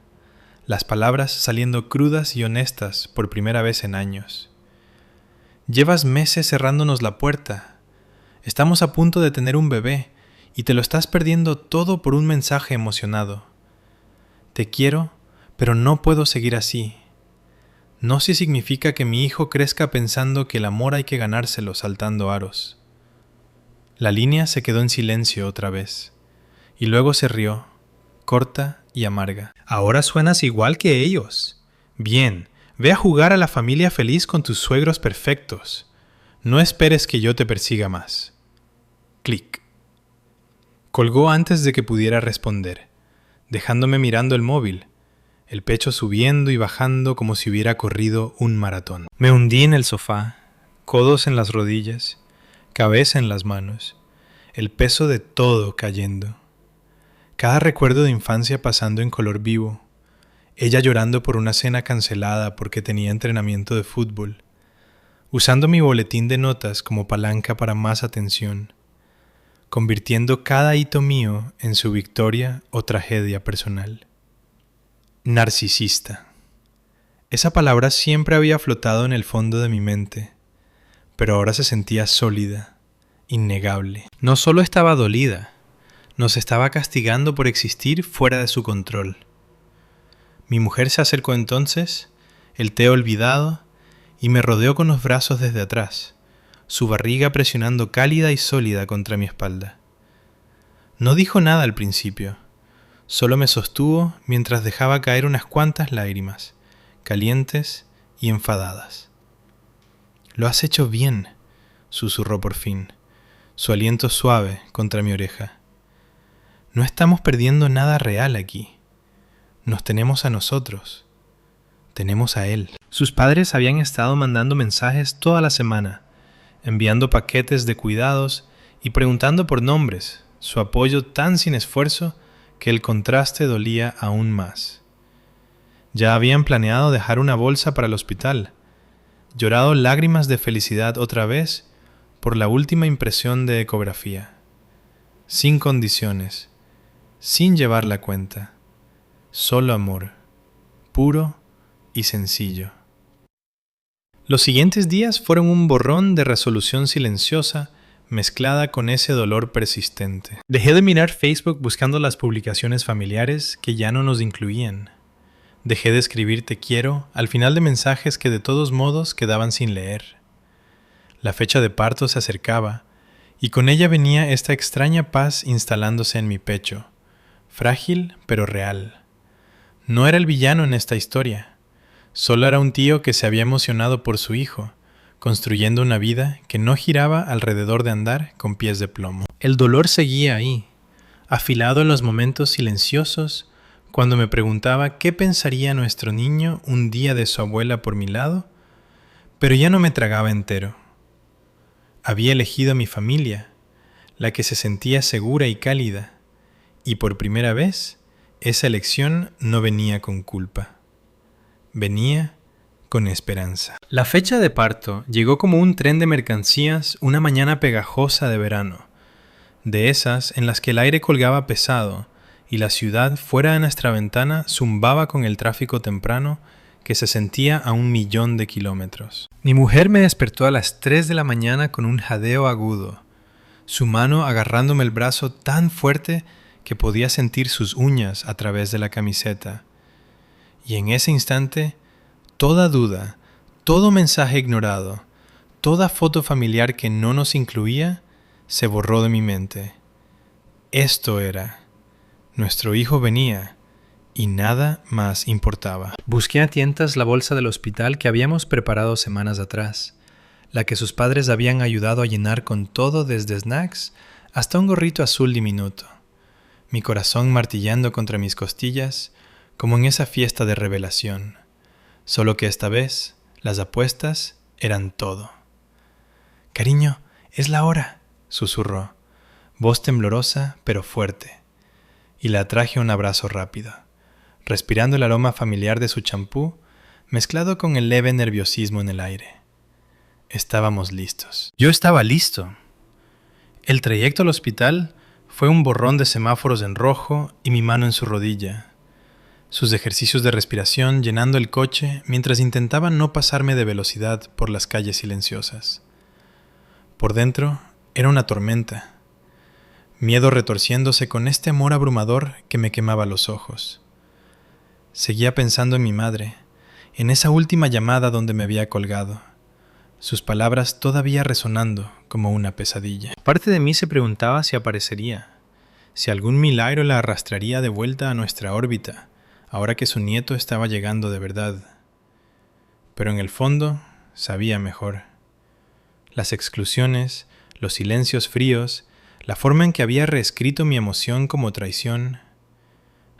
las palabras saliendo crudas y honestas por primera vez en años. Llevas meses cerrándonos la puerta. Estamos a punto de tener un bebé y te lo estás perdiendo todo por un mensaje emocionado. Te quiero, pero no puedo seguir así. No si significa que mi hijo crezca pensando que el amor hay que ganárselo saltando aros. La línea se quedó en silencio otra vez, y luego se rió, corta y amarga. «Ahora suenas igual que ellos. Bien, ve a jugar a la familia feliz con tus suegros perfectos. No esperes que yo te persiga más». Clic. Colgó antes de que pudiera responder, dejándome mirando el móvil, el pecho subiendo y bajando como si hubiera corrido un maratón. Me hundí en el sofá, codos en las rodillas, cabeza en las manos, el peso de todo cayendo. Cada recuerdo de infancia pasando en color vivo, ella llorando por una cena cancelada porque tenía entrenamiento de fútbol, usando mi boletín de notas como palanca para más atención, convirtiendo cada hito mío en su victoria o tragedia personal. Narcisista. Esa palabra siempre había flotado en el fondo de mi mente, pero ahora se sentía sólida, innegable. No solo estaba dolida, nos estaba castigando por existir fuera de su control. Mi mujer se acercó entonces, el té olvidado, y me rodeó con los brazos desde atrás, su barriga presionando cálida y sólida contra mi espalda. No dijo nada al principio, solo me sostuvo mientras dejaba caer unas cuantas lágrimas, calientes y enfadadas. «Lo has hecho bien», susurró por fin, su aliento suave contra mi oreja. «No estamos perdiendo nada real aquí. Nos tenemos a nosotros. Tenemos a él». Sus padres habían estado mandando mensajes toda la semana, enviando paquetes de cuidados y preguntando por nombres, su apoyo tan sin esfuerzo que el contraste dolía aún más. Ya habían planeado dejar una bolsa para el hospital, llorado lágrimas de felicidad otra vez por la última impresión de ecografía. Sin condiciones, sin llevar la cuenta, solo amor, puro y sencillo. Los siguientes días fueron un borrón de resolución silenciosa mezclada con ese dolor persistente. Dejé de mirar Facebook buscando las publicaciones familiares que ya no nos incluían. Dejé de escribir te quiero al final de mensajes que de todos modos quedaban sin leer. La fecha de parto se acercaba y con ella venía esta extraña paz instalándose en mi pecho, frágil pero real. No era el villano en esta historia, solo era un tío que se había emocionado por su hijo, construyendo una vida que no giraba alrededor de andar con pies de plomo. El dolor seguía ahí, afilado en los momentos silenciosos, cuando me preguntaba qué pensaría nuestro niño un día de su abuela por mi lado, pero ya no me tragaba entero. Había elegido a mi familia, la que se sentía segura y cálida, y por primera vez, esa elección no venía con culpa. Venía con esperanza. La fecha de parto llegó como un tren de mercancías una mañana pegajosa de verano, de esas en las que el aire colgaba pesado y la ciudad fuera de nuestra ventana zumbaba con el tráfico temprano que se sentía a 1.000.000 de kilómetros. Mi mujer me despertó a las 3 de la mañana con un jadeo agudo, su mano agarrándome el brazo tan fuerte que podía sentir sus uñas a través de la camiseta. Y en ese instante, toda duda, todo mensaje ignorado, toda foto familiar que no nos incluía, se borró de mi mente. Esto era. Nuestro hijo venía, y nada más importaba. Busqué a tientas la bolsa del hospital que habíamos preparado semanas atrás, la que sus padres habían ayudado a llenar con todo desde snacks hasta un gorrito azul diminuto, mi corazón martillando contra mis costillas, como en esa fiesta de revelación. Solo que esta vez, las apuestas eran todo. «Cariño, es la hora», susurró, voz temblorosa pero fuerte, y la atraje a un abrazo rápido, respirando el aroma familiar de su champú, mezclado con el leve nerviosismo en el aire. Estábamos listos. Yo estaba listo. El trayecto al hospital fue un borrón de semáforos en rojo y mi mano en su rodilla, sus ejercicios de respiración llenando el coche mientras intentaba no pasarme de velocidad por las calles silenciosas. Por dentro era una tormenta, miedo retorciéndose con este amor abrumador que me quemaba los ojos. Seguía pensando en mi madre, en esa última llamada donde me había colgado, sus palabras todavía resonando como una pesadilla. Parte de mí se preguntaba si aparecería, si algún milagro la arrastraría de vuelta a nuestra órbita, ahora que su nieto estaba llegando de verdad. Pero en el fondo sabía mejor. Las exclusiones, los silencios fríos, la forma en que había reescrito mi emoción como traición,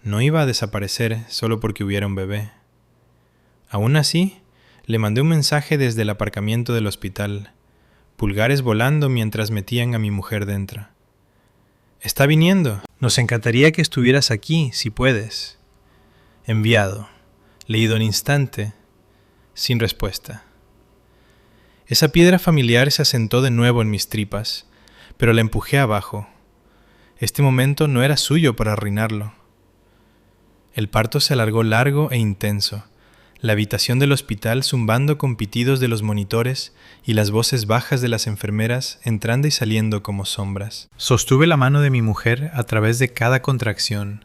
no iba a desaparecer solo porque hubiera un bebé. Aún así, le mandé un mensaje desde el aparcamiento del hospital, pulgares volando mientras metían a mi mujer dentro. «Está viniendo. Nos encantaría que estuvieras aquí, si puedes». Enviado. Leído al instante. Sin respuesta. Esa piedra familiar se asentó de nuevo en mis tripas, pero la empujé abajo. Este momento no era suyo para arruinarlo. El parto se alargó largo e intenso, la habitación del hospital zumbando con pitidos de los monitores y las voces bajas de las enfermeras entrando y saliendo como sombras. Sostuve la mano de mi mujer a través de cada contracción,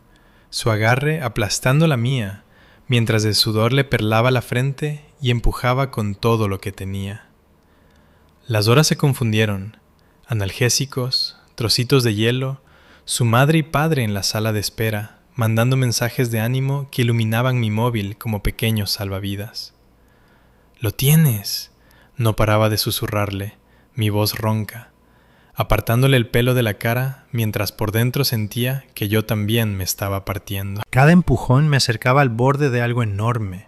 su agarre aplastando la mía, mientras el sudor le perlaba la frente y empujaba con todo lo que tenía. Las horas se confundieron, analgésicos, trocitos de hielo, su madre y padre en la sala de espera, mandando mensajes de ánimo que iluminaban mi móvil como pequeños salvavidas. «¡Lo tienes!», no paraba de susurrarle, mi voz ronca, apartándole el pelo de la cara mientras por dentro sentía que yo también me estaba partiendo. Cada empujón me acercaba al borde de algo enorme,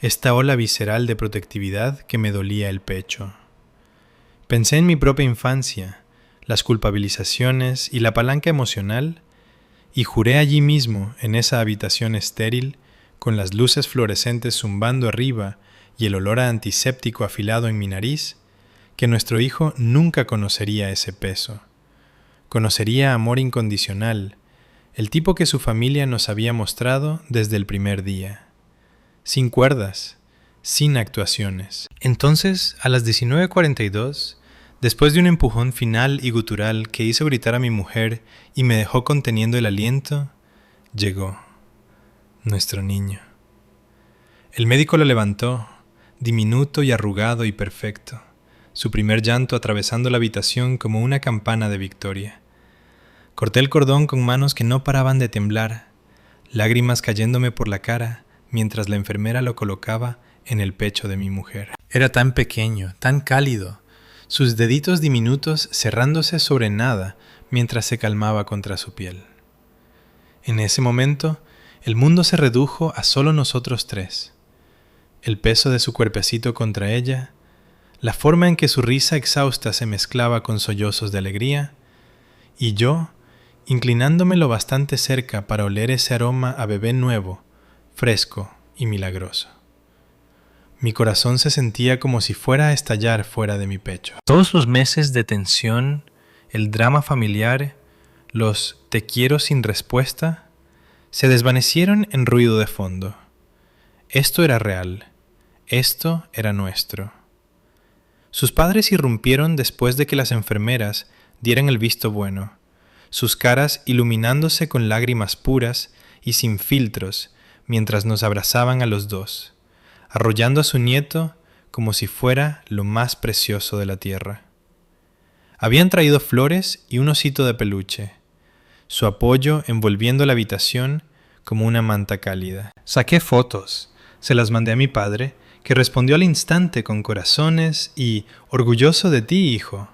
esta ola visceral de protectividad que me dolía el pecho. Pensé en mi propia infancia, las culpabilizaciones y la palanca emocional, y juré allí mismo, en esa habitación estéril, con las luces fluorescentes zumbando arriba y el olor a antiséptico afilado en mi nariz, que nuestro hijo nunca conocería ese peso. Conocería amor incondicional, el tipo que su familia nos había mostrado desde el primer día. Sin cuerdas, sin actuaciones. Entonces, a las 19:42, después de un empujón final y gutural que hizo gritar a mi mujer y me dejó conteniendo el aliento, llegó nuestro niño. El médico lo levantó, diminuto y arrugado y perfecto, su primer llanto atravesando la habitación como una campana de victoria. Corté el cordón con manos que no paraban de temblar, lágrimas cayéndome por la cara mientras la enfermera lo colocaba en el pecho de mi mujer. Era tan pequeño, tan cálido, sus deditos diminutos cerrándose sobre nada mientras se calmaba contra su piel. En ese momento, el mundo se redujo a solo nosotros tres. El peso de su cuerpecito contra ella, la forma en que su risa exhausta se mezclaba con sollozos de alegría, y yo, inclinándome lo bastante cerca para oler ese aroma a bebé nuevo, fresco y milagroso. Mi corazón se sentía como si fuera a estallar fuera de mi pecho. Todos los meses de tensión, el drama familiar, los «te quiero» sin respuesta, se desvanecieron en ruido de fondo. Esto era real. Esto era nuestro. Sus padres irrumpieron después de que las enfermeras dieran el visto bueno, sus caras iluminándose con lágrimas puras y sin filtros mientras nos abrazaban a los dos, arrollando a su nieto como si fuera lo más precioso de la tierra. Habían traído flores y un osito de peluche, su apoyo envolviendo la habitación como una manta cálida. Saqué fotos, se las mandé a mi padre, que respondió al instante con corazones y «orgulloso de ti, hijo».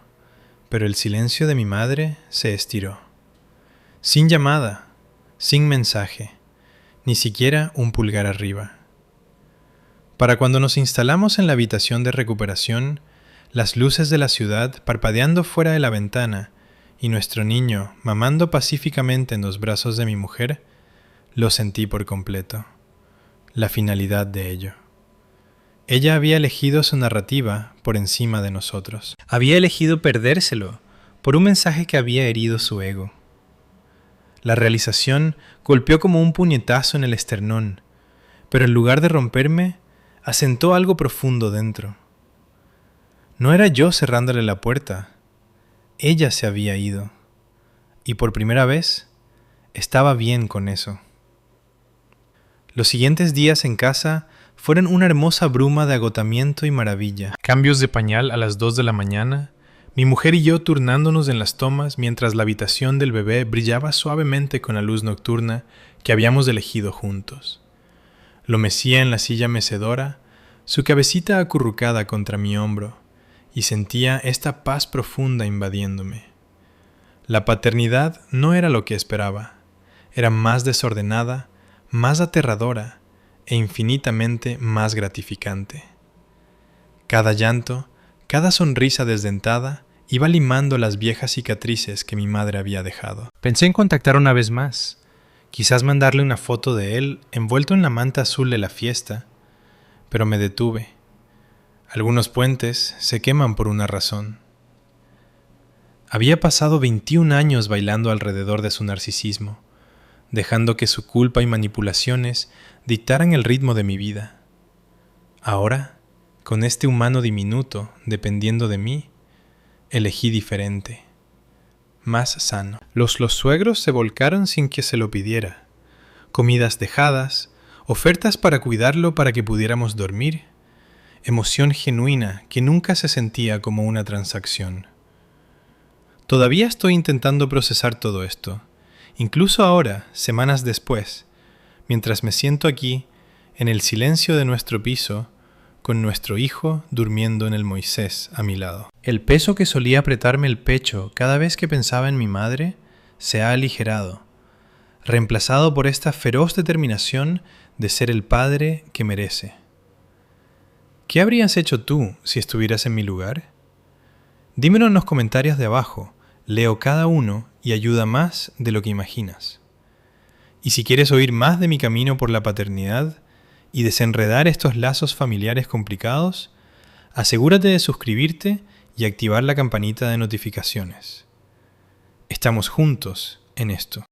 Pero el silencio de mi madre se estiró. Sin llamada, sin mensaje, ni siquiera un pulgar arriba. Para cuando nos instalamos en la habitación de recuperación, las luces de la ciudad parpadeando fuera de la ventana y nuestro niño mamando pacíficamente en los brazos de mi mujer, lo sentí por completo. La finalidad de ello. Ella había elegido su narrativa por encima de nosotros. Había elegido perdérselo por un mensaje que había herido su ego. La realización golpeó como un puñetazo en el esternón, pero en lugar de romperme, asentó algo profundo dentro. No era yo cerrándole la puerta. Ella se había ido. Y por primera vez, estaba bien con eso. Los siguientes días en casa fueron una hermosa bruma de agotamiento y maravilla. Cambios de pañal a las 2 de la mañana, mi mujer y yo turnándonos en las tomas mientras la habitación del bebé brillaba suavemente con la luz nocturna que habíamos elegido juntos. Lo mecía en la silla mecedora, su cabecita acurrucada contra mi hombro, y sentía esta paz profunda invadiéndome. La paternidad no era lo que esperaba, era más desordenada, más aterradora e infinitamente más gratificante. Cada llanto, cada sonrisa desdentada iba limando las viejas cicatrices que mi madre había dejado. Pensé en contactar una vez más, quizás mandarle una foto de él envuelto en la manta azul de la fiesta, pero me detuve. Algunos puentes se queman por una razón. Había pasado 21 años bailando alrededor de su narcisismo, dejando que su culpa y manipulaciones dictaran el ritmo de mi vida. Ahora, con este humano diminuto dependiendo de mí, elegí diferente, más sano. Los suegros se volcaron sin que se lo pidiera. Comidas dejadas, ofertas para cuidarlo para que pudiéramos dormir, emoción genuina que nunca se sentía como una transacción. Todavía estoy intentando procesar todo esto, incluso ahora, semanas después, mientras me siento aquí, en el silencio de nuestro piso, con nuestro hijo durmiendo en el Moisés a mi lado. El peso que solía apretarme el pecho cada vez que pensaba en mi madre se ha aligerado, reemplazado por esta feroz determinación de ser el padre que merece. ¿Qué habrías hecho tú si estuvieras en mi lugar? Dímelo en los comentarios de abajo, leo cada uno y ayuda más de lo que imaginas. Y si quieres oír más de mi camino por la paternidad y desenredar estos lazos familiares complicados, asegúrate de suscribirte y activar la campanita de notificaciones. Estamos juntos en esto.